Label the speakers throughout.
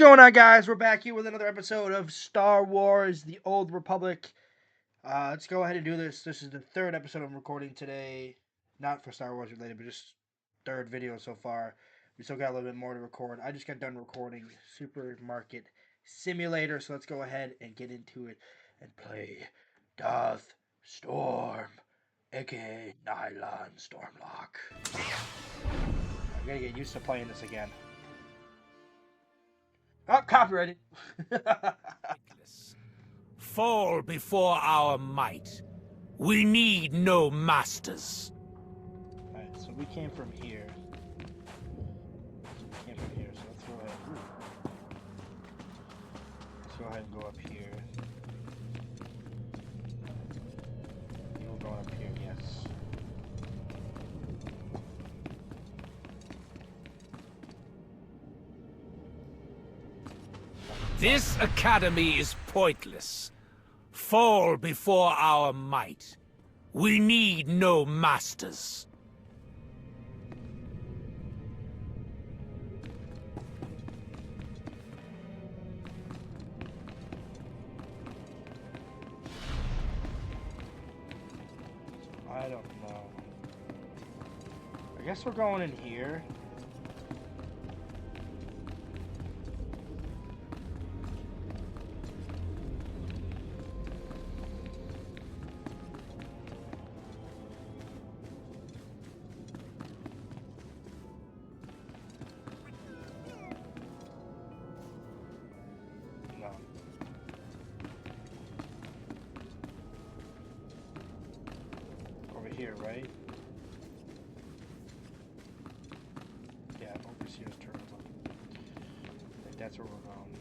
Speaker 1: going on, guys? We're back here with another episode of Star Wars: The Old Republic. Let's go ahead and do this. This is the third episode I'm recording today. Not for Star Wars related, but just third video so far. We still got a little bit more to record. I just got done recording Supermarket Simulator, so let's go ahead and get into it and play Darth Storm, aka Nilan Stormlocke. I'm gonna get used to playing this again. Oh, copyrighted.
Speaker 2: Fall before our might. We need no masters.
Speaker 1: Alright, so we came from here. So let's go ahead. Let's go ahead and go up here. We'll go up here, yes.
Speaker 2: This academy is pointless. Fall before our might. We need no masters.
Speaker 1: I don't know. I guess we're going in here. Here, right? Yeah, Overseer's Turtle. I think that's where we're going.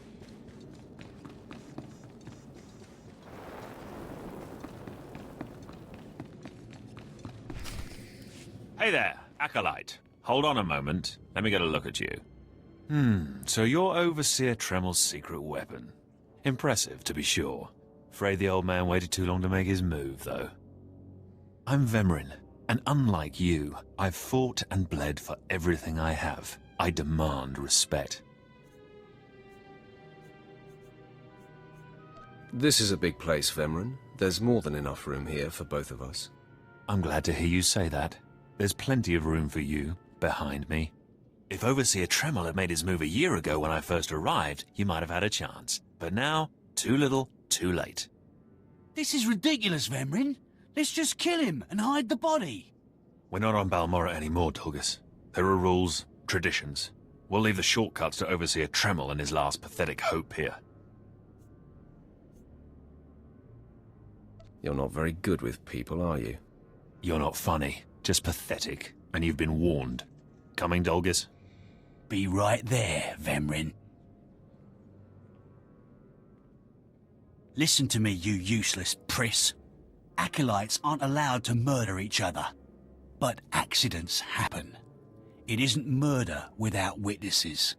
Speaker 3: Hey there, Acolyte. Hold on a moment. Let me get a look at you. So you're Overseer Tremel's secret weapon. Impressive, to be sure. Afraid the old man waited too long to make his move, though. I'm Vemrin, and unlike you, I've fought and bled for everything I have. I demand respect.
Speaker 4: This is a big place, Vemrin. There's more than enough room here for both of us.
Speaker 3: I'm glad to hear you say that. There's plenty of room for you, behind me. If Overseer Tremel had made his move a year ago when I first arrived, you might have had a chance. But now, too little, too late.
Speaker 5: This is ridiculous, Vemrin. Let's just kill him and hide the body.
Speaker 3: We're not on Balmorra anymore, Tulgus. There are rules, traditions. We'll leave the shortcuts to Overseer Tremel and his last pathetic hope here.
Speaker 4: You're not very good with people, are you?
Speaker 3: You're not funny, just pathetic, and you've been warned. Coming, Dolgus?
Speaker 5: Be right there, Vemrin. Listen to me, you useless priss. Acolytes aren't allowed to murder each other. But accidents happen. It isn't murder without witnesses.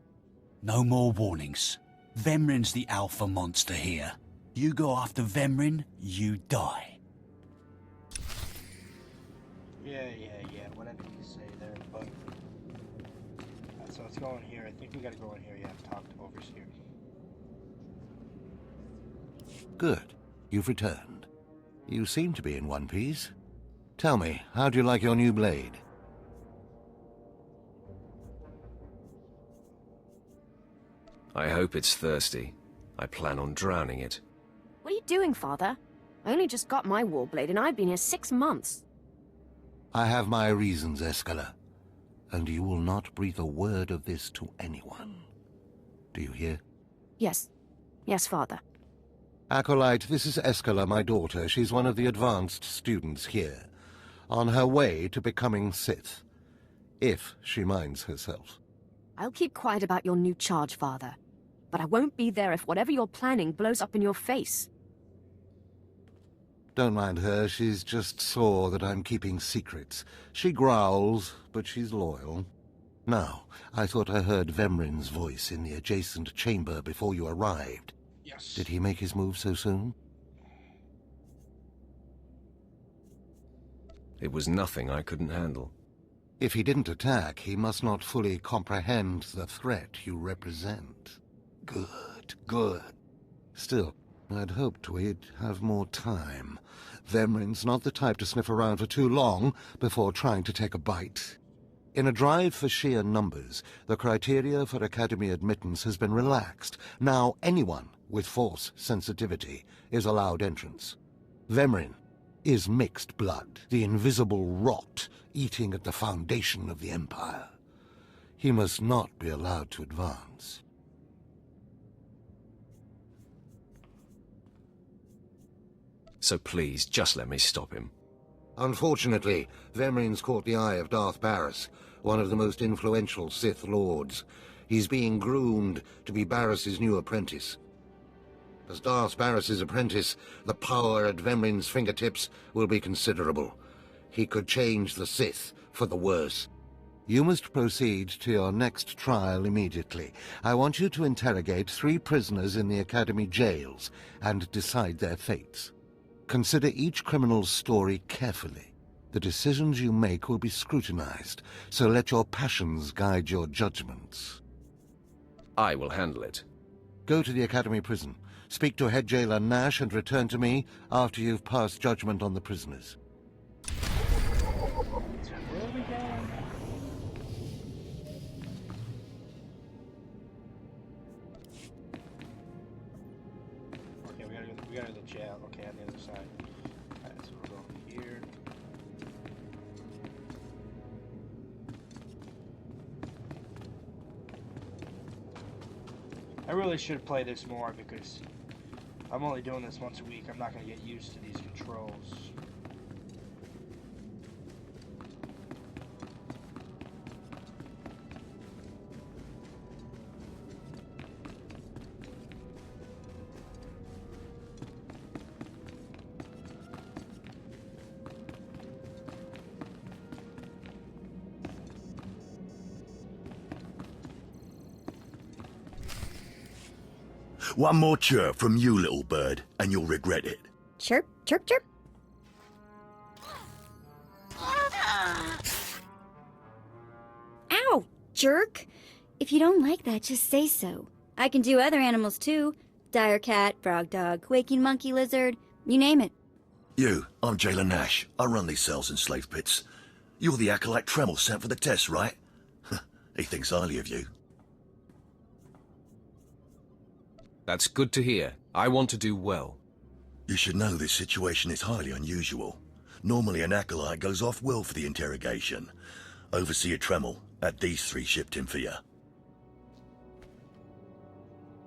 Speaker 5: No more warnings. Vemrin's the alpha monster here. You go after Vemrin, you die.
Speaker 1: Yeah, whatever you say there, but... so let's go in here. I think we gotta go in here, talk to Overseer.
Speaker 6: Good. You've returned. You seem to be in one piece. Tell me, how do you like your new blade?
Speaker 4: I hope it's thirsty. I plan on drowning it.
Speaker 7: What are you doing, Father? I only just got my warblade and I've been here 6 months.
Speaker 6: I have my reasons, Escala. And you will not breathe a word of this to anyone. Do you hear?
Speaker 7: Yes. Yes, Father.
Speaker 6: Acolyte, this is Escala, my daughter. She's one of the advanced students here. On her way to becoming Sith. If she minds herself.
Speaker 7: I'll keep quiet about your new charge, Father. But I won't be there if whatever you're planning blows up in your face.
Speaker 6: Don't mind her, she's just sore that I'm keeping secrets. She growls, but she's loyal. Now, I thought I heard Vemrin's voice in the adjacent chamber before you arrived.
Speaker 1: Yes.
Speaker 6: Did he make his move so soon?
Speaker 4: It was nothing I couldn't handle.
Speaker 6: If he didn't attack, he must not fully comprehend the threat you represent. Good, good. Still, I'd hoped we'd have more time. Vemrin's not the type to sniff around for too long before trying to take a bite. In a drive for sheer numbers, the criteria for Academy admittance has been relaxed. Now anyone with Force sensitivity is allowed entrance. Vemrin is mixed blood, the invisible rot eating at the foundation of the Empire. He must not be allowed to advance.
Speaker 4: So please, just let me stop him.
Speaker 6: Unfortunately, Vemrin's caught the eye of Darth Barris, one of the most influential Sith Lords. He's being groomed to be Barris's new apprentice. As Darth Barris's apprentice, the power at Vemrin's fingertips will be considerable. He could change the Sith for the worse. You must proceed to your next trial immediately. I want you to interrogate 3 prisoners in the Academy jails and decide their fates. Consider each criminal's story carefully. The decisions you make will be scrutinized, so let your passions guide your judgments.
Speaker 4: I will handle it.
Speaker 6: Go to the Academy prison. Speak to head jailer Nash and return to me after you've passed judgment on the prisoners.
Speaker 1: Okay, we gotta go to jail. Okay, on the other side. Alright, so we'll go over here. I really should play this more because I'm only doing this once a week. I'm not gonna get used to these controls.
Speaker 8: One more chirp from you, little bird, and you'll regret it.
Speaker 9: Chirp, chirp, chirp. Ow, jerk. If you don't like that, just say so. I can do other animals too. Dire cat, frog dog, waking monkey lizard, you name it.
Speaker 8: You, I'm Jailer Nash. I run these cells and slave pits. You're the acolyte Tremel sent for the test, right? He thinks highly of you.
Speaker 4: That's good to hear. I want to do well.
Speaker 8: You should know this situation is highly unusual. Normally an acolyte goes off-world for the interrogation. Overseer Tremel had these 3 shipped in for you.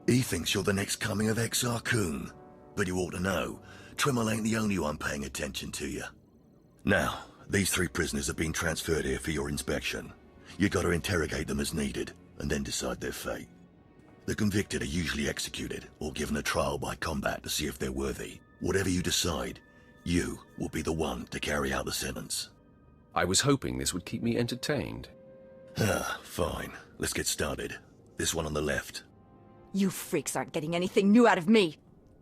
Speaker 8: He thinks you're the next coming of Exar Kun, but you ought to know, Tremel ain't the only one paying attention to you. Now, these 3 prisoners have been transferred here for your inspection. You gotta interrogate them as needed, and then decide their fate. The convicted are usually executed, or given a trial by combat to see if they're worthy. Whatever you decide, you will be the one to carry out the sentence.
Speaker 4: I was hoping this would keep me entertained.
Speaker 8: Fine. Let's get started. This one on the left.
Speaker 10: You freaks aren't getting anything new out of me.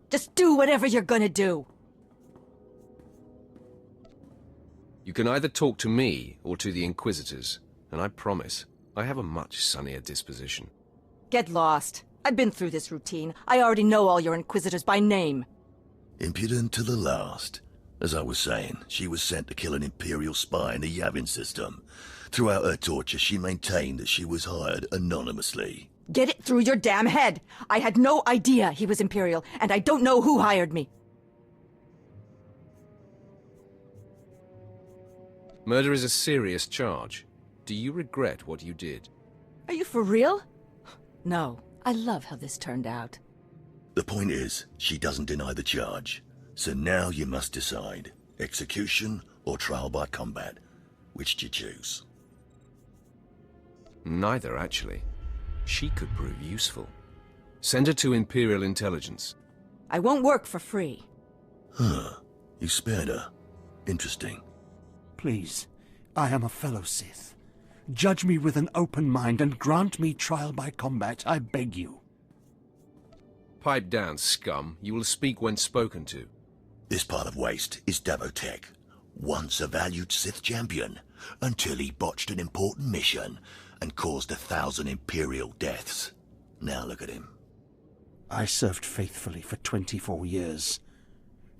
Speaker 10: Just do whatever you're gonna do.
Speaker 4: You can either talk to me or to the Inquisitors, and I promise, I have a much sunnier disposition.
Speaker 10: Get lost. I've been through this routine. I already know all your Inquisitors by name.
Speaker 8: Impudent to the last. As I was saying, she was sent to kill an Imperial spy in the Yavin system. Throughout her torture, she maintained that she was hired anonymously.
Speaker 10: Get it through your damn head! I had no idea he was Imperial, and I don't know who hired me.
Speaker 4: Murder is a serious charge. Do you regret what you did?
Speaker 10: Are you for real? No. I love how this turned out.
Speaker 8: The point is, she doesn't deny the charge. So now you must decide. Execution or trial by combat. Which do you choose?
Speaker 4: Neither, actually. She could prove useful. Send her to Imperial Intelligence.
Speaker 10: I won't work for free.
Speaker 8: Huh. You spared her. Interesting.
Speaker 5: Please, I am a fellow Sith. Judge me with an open mind and grant me trial by combat, I beg you.
Speaker 4: Pipe down, scum. You will speak when spoken to.
Speaker 8: This part of Waste is Davotech, once a valued Sith champion, until he botched an important mission and caused 1,000 Imperial deaths. Now look at him.
Speaker 11: I served faithfully for 24 years.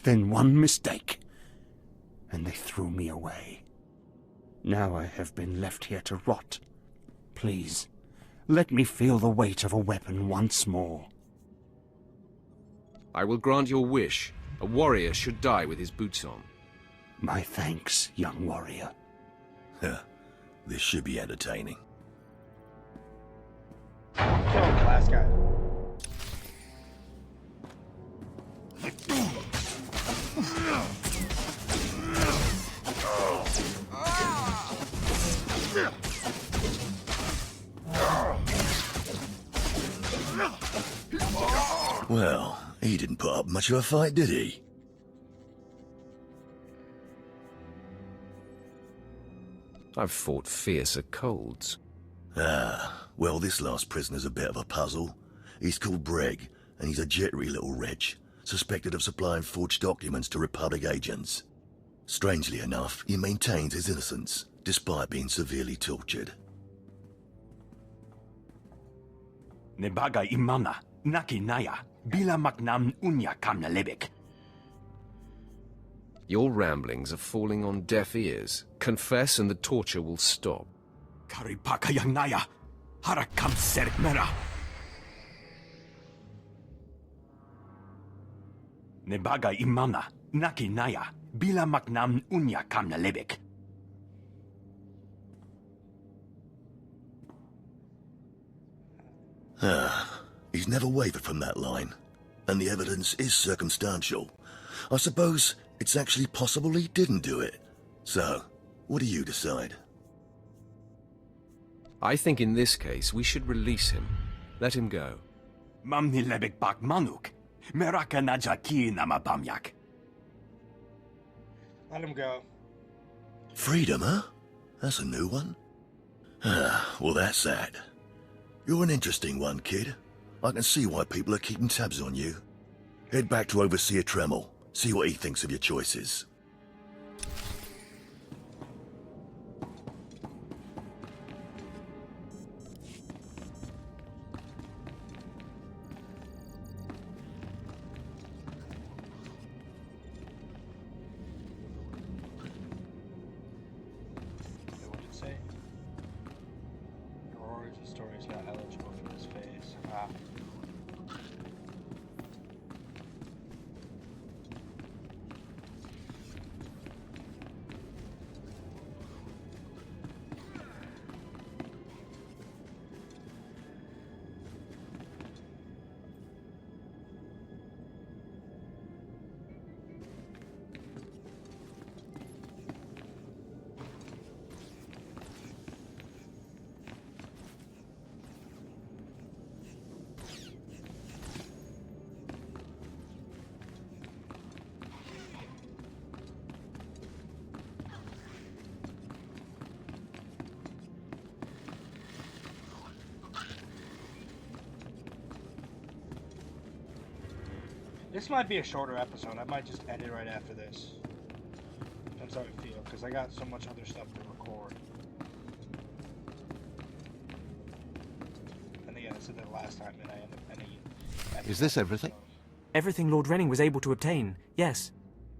Speaker 11: Then one mistake, and they threw me away. Now I have been left here to rot. Please, let me feel the weight of a weapon once more.
Speaker 4: I will grant your wish. A warrior should die with his boots on.
Speaker 11: My thanks, young warrior.
Speaker 8: This should be entertaining.
Speaker 1: Kill the last guy.
Speaker 8: Well, he didn't put up much of a fight, did he?
Speaker 4: I've fought fiercer colds.
Speaker 8: Well, this last prisoner's a bit of a puzzle. He's called Breg, and he's a jittery little wretch, suspected of supplying forged documents to Republic agents. Strangely enough, he maintains his innocence, despite being severely tortured.
Speaker 12: Nebaga imana, naki naya, bila maknam unya kamna lebek.
Speaker 4: Your ramblings are falling on deaf ears. Confess and the torture will stop.
Speaker 12: Karipaka yang naya, harakam serik mera. Nebaga imana, naki naya, bila maknam unya kamna lebek.
Speaker 8: He's never wavered from that line, and the evidence is circumstantial. I suppose it's actually possible he didn't do it. So, what do you decide?
Speaker 4: I think in this case we should release him. Let him go.
Speaker 12: Mamni lebek bak manuk, meraka najaki namabamyak.
Speaker 1: Let him go.
Speaker 8: Freedom, huh? That's a new one. Well, that's that. You're an interesting one, kid. I can see why people are keeping tabs on you. Head back to Overseer Tremel. See what he thinks of your choices.
Speaker 1: What did it say? Your origin story is not eligible for this phase. Ah. This might be a shorter episode. I might just end it right after this. That's how I feel, because I got so much other stuff to record. And again, I said that last time, and I ended up ending it.
Speaker 6: Is this everything?
Speaker 13: Everything Lord Renning was able to obtain, yes.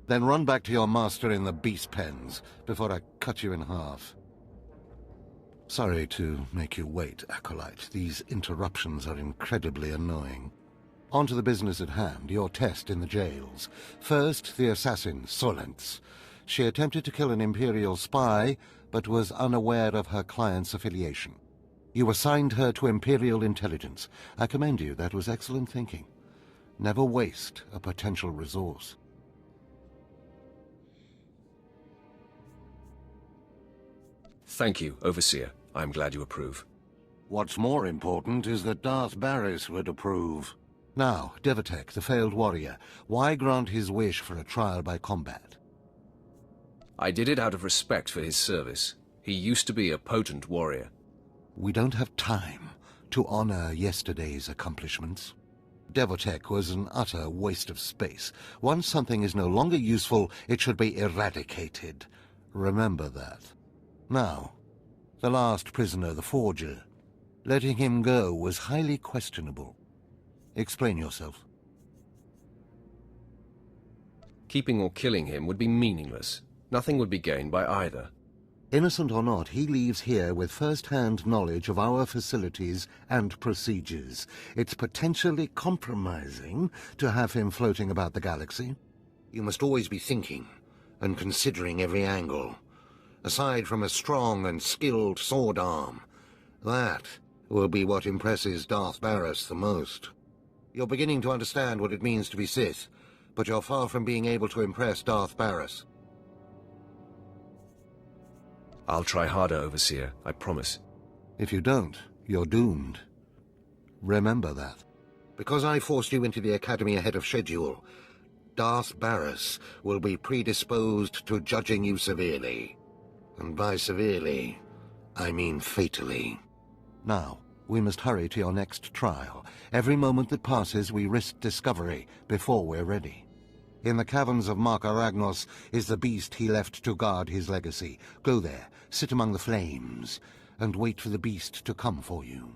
Speaker 6: Then run back to your master in the beast pens before I cut you in half. Sorry to make you wait, Acolyte. These interruptions are incredibly annoying. On to the business at hand, your test in the jails. First, the assassin, Solentz. She attempted to kill an Imperial spy, but was unaware of her client's affiliation. You assigned her to Imperial intelligence. I commend you, that was excellent thinking. Never waste a potential resource.
Speaker 4: Thank you, Overseer. I'm glad you approve.
Speaker 6: What's more important is that Darth Barris would approve. Now, Devatek, the failed warrior, why grant his wish for a trial by combat?
Speaker 4: I did it out of respect for his service. He used to be a potent warrior.
Speaker 6: We don't have time to honor yesterday's accomplishments. Devatek was an utter waste of space. Once something is no longer useful, it should be eradicated. Remember that. Now, the last prisoner, the Forger. Letting him go was highly questionable. Explain yourself.
Speaker 4: Keeping or killing him would be meaningless. Nothing would be gained by either.
Speaker 6: Innocent or not, he leaves here with first-hand knowledge of our facilities and procedures. It's potentially compromising to have him floating about the galaxy. You must always be thinking and considering every angle. Aside from a strong and skilled sword arm, that will be what impresses Darth Barris the most. You're beginning to understand what it means to be Sith, but you're far from being able to impress Darth Barris.
Speaker 4: I'll try harder, Overseer, I promise.
Speaker 6: If you don't, you're doomed. Remember that. Because I forced you into the Academy ahead of schedule, Darth Barris will be predisposed to judging you severely. And by severely, I mean fatally. Now, we must hurry to your next trial. Every moment that passes, we risk discovery before we're ready. In the caverns of Mark Aragnos is the beast he left to guard his legacy. Go there, sit among the flames, and wait for the beast to come for you.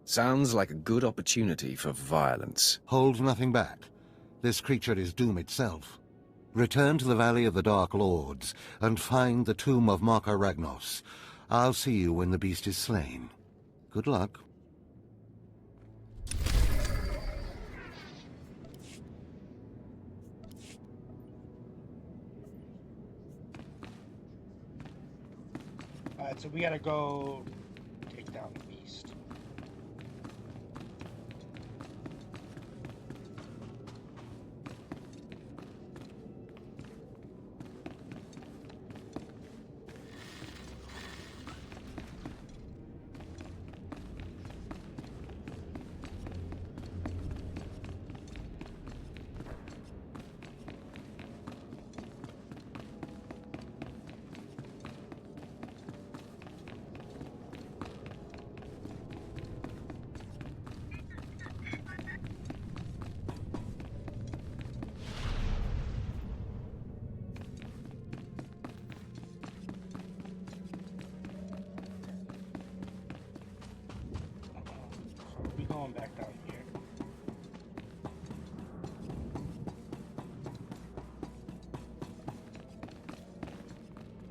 Speaker 4: Sounds like a good opportunity for violence.
Speaker 6: Hold nothing back. This creature is doom itself. Return to the Valley of the Dark Lords, and find the tomb of Mark Aragnos. I'll see you when the beast is slain. Good luck.
Speaker 1: Alright, so we gotta go take down the beast. Going back down here.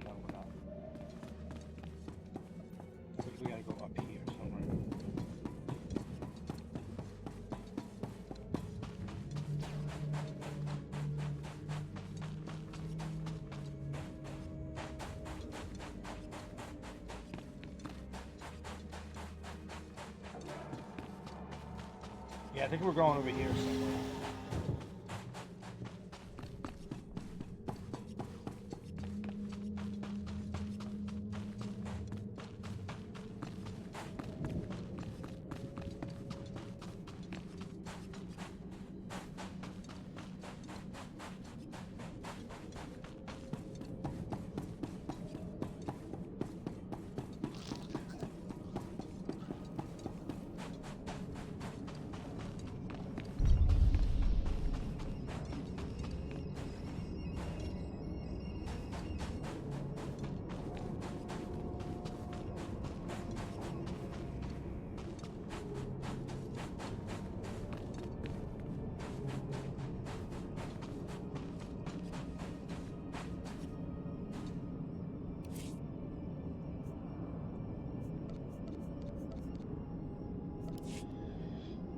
Speaker 1: No, we're not. I think we gotta go up here somewhere. Yeah, I think we're going over here somewhere.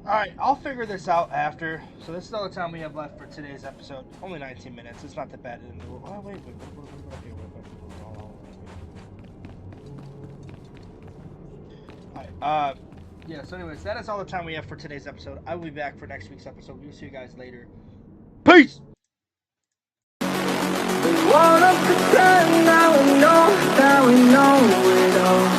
Speaker 1: Alright, I'll figure this out after. So this is all the time we have left for today's episode. Only 19 minutes. It's not that bad. Oh, wait. Alright, yeah, so anyways, that is all the time we have for today's episode. I will be back for next week's episode. We'll see you guys later. Peace!
Speaker 14: Wanna pretend now we know it all.